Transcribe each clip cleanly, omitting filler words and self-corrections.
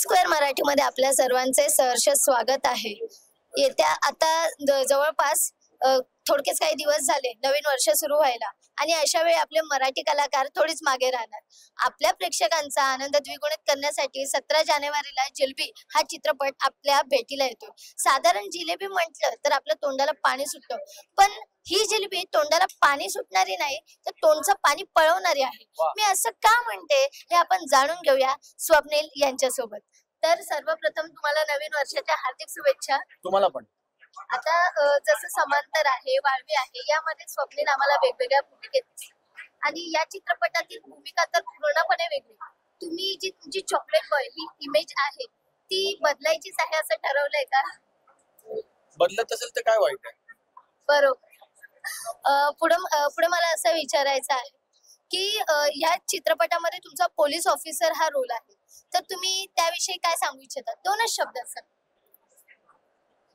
Square मराठीमध्ये आपल्या सर्वांचे सहर्ष स्वागत आहे। येत्या आता जवळपास थोडकेच काही दिवस झाले नवीन वर्ष सुरू व्हायला आणि अशा वेळी आपले मराठी कलाकार थोडीच मागे राहणार। आपल्या प्रेक्षकांचा आनंद द्विगुणित करण्यासाठी 17 जानेवारीला जिलेबी हा चित्रपट आपल्या भेटीला येतो। साधारण जिलेबी म्हटलं तर आपल्या तोंडाला पाणी सुटतं, पण ही जिलेबी तोंडाला पाणी सुटणारी नाही तर तोंडचं पाणी पळवणारी आहे। मी असं का म्हणते हे आपण जाणून घेऊया स्वप्नील यांच्यासोबत। तर सर्वप्रथम तुम्हाला नवीन वर्षाच्या हार्दिक शुभेच्छा। तुम्हाला पण। आता जसं समांतर आहे, वाळवी आहे, यामध्ये स्वप्नील आम्हाला वेगवेगळ्या भूमिकेत आणि या चित्रपटातील भूमिका तर पूर्णपणे वेगळी। तुम्ही जी तुमची चॉकलेट बॉय ही इमेज आहे ती बदलायचीच आहे असं ठरवलंय का? बदलत असेल तर काय वाईट आहे? बरोबर। पुढे मला असं विचारायचं आहे की या चित्रपटामध्ये तुमचा पोलीस ऑफिसर हा रोल आहे, तर तुम्ही त्याविषयी काय सांगू इच्छिता? दोनच शब्दात सर।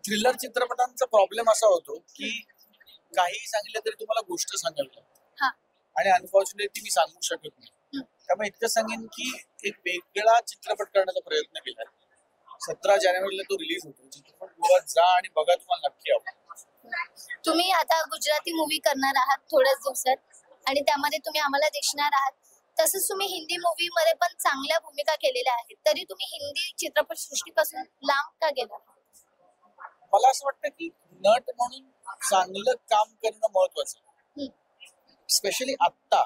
थ्रिलर चित्रपटांचा प्रॉब्लेम असा होतो की काही सांगितलं तरी तुम्हाला गोष्ट सांगावी लागते आणि अनफॉर्च्युनेटली मी सांगू शकत नाही। त्यामुळे इतकं सांगेन की एक वेगळा चित्रपट करण्याचा प्रयत्न केलाय। 17 जानेवारीला तो रिलीज होतो। चित्रपट गृहात जा आणि बघा, तुम्हाला नक्की आवडेल। तुम्ही आता गुजराती मूवी करणार आहात थोड्याच दिवसात आणि त्यामध्ये तुम्ही आम्हाला दिसणार आहात। तसंच तुम्ही हिंदी मूवी मध्ये पण चांगल्या भूमिका केलेल्या आहेत, तरी तुम्ही हिंदी चित्रपट सृष्टीपासून लांब का गेला? मला असं वाटतं की नट म्हणून चांगलं काम करणं महत्वाचं आहे। स्पेशली आत्ता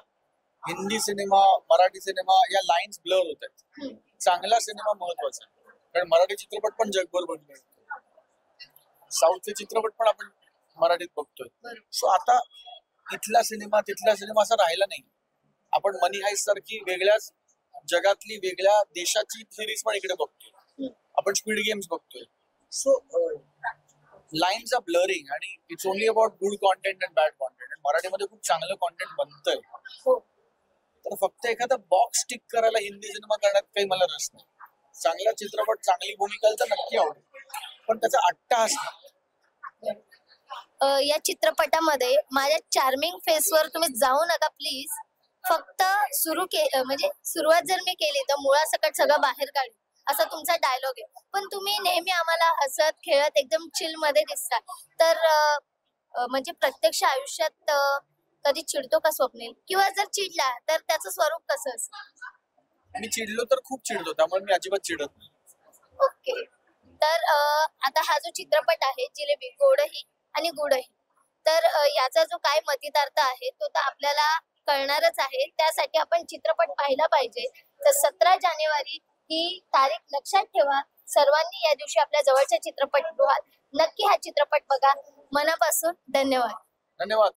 हिंदी सिनेमा, मराठी सिनेमा या लाईन्स ब्लर होत आहेत। चांगला सिनेमा महत्वाचा आहे, कारण मराठी चित्रपट पण जगभर बनले, साऊथचे चित्रपट पण आपण मराठीत बघतोय। सो आता इथला सिनेमा तिथला सिनेमा असा राहिला नाही। आपण मनी हाइस्ट सारखी वेगळ्याच जगातली, वेगळ्या देशाची सिरीज पण इकडे बघतोय। आपण स्पीड गेम्स बघतोय। सो लाईन्स आर ब्लरिंग आणि it's only about good content and bad content. मराठीमध्ये खूप चांगलं कॉन्टेंट बनतंय, तर फक्त एखादा बॉक्स टिक करायला हिंदी सिनेमा करण्यात काही मला रस नाही। चांगला चित्रपट, चांगली भूमिका तर नक्की आवडेल, पण त्याचा अट्टहास नाही। या चित्रपटामध्ये माझ्या चार्मिंग फेसवर तुम्ही जाऊ नका प्लीज। फक्त म्हणजे सुरुवात जर मी केली तर मुळासकट सगळं बाहेर काढू, असा तुमचा डायलॉग आहे। पण तुम्ही नेहमी आम्हाला हसत खेळत एकदम चिल मध्ये दिसता, तर म्हणजे प्रत्यक्ष आयुष्यात कधी चिडतो का स्वप्नील? किंवा जर चिडला तर त्याचं स्वरूप कसं असतं? मी चिडलो तर खूप चिडतो, त्यामुळे मी अजिबात चिडत नाही। ओके। तर आता हा जो चित्रपट आहे जिलेबी, गोडही आणि गुडही, तर याचा जो काय मतितार्थ आहे तो तर आपल्याला कळणारच आहे। त्यासाठी आपण चित्रपट पाहिला पाहिजे। तर 17 जानेवारी ही तारीख लक्षात ठेवा। सर्वांनी या दिवशी आपल्या जवळच्या चित्रपटगृहात नक्की हा चित्रपट बघा। मनापासून धन्यवाद। धन्यवाद।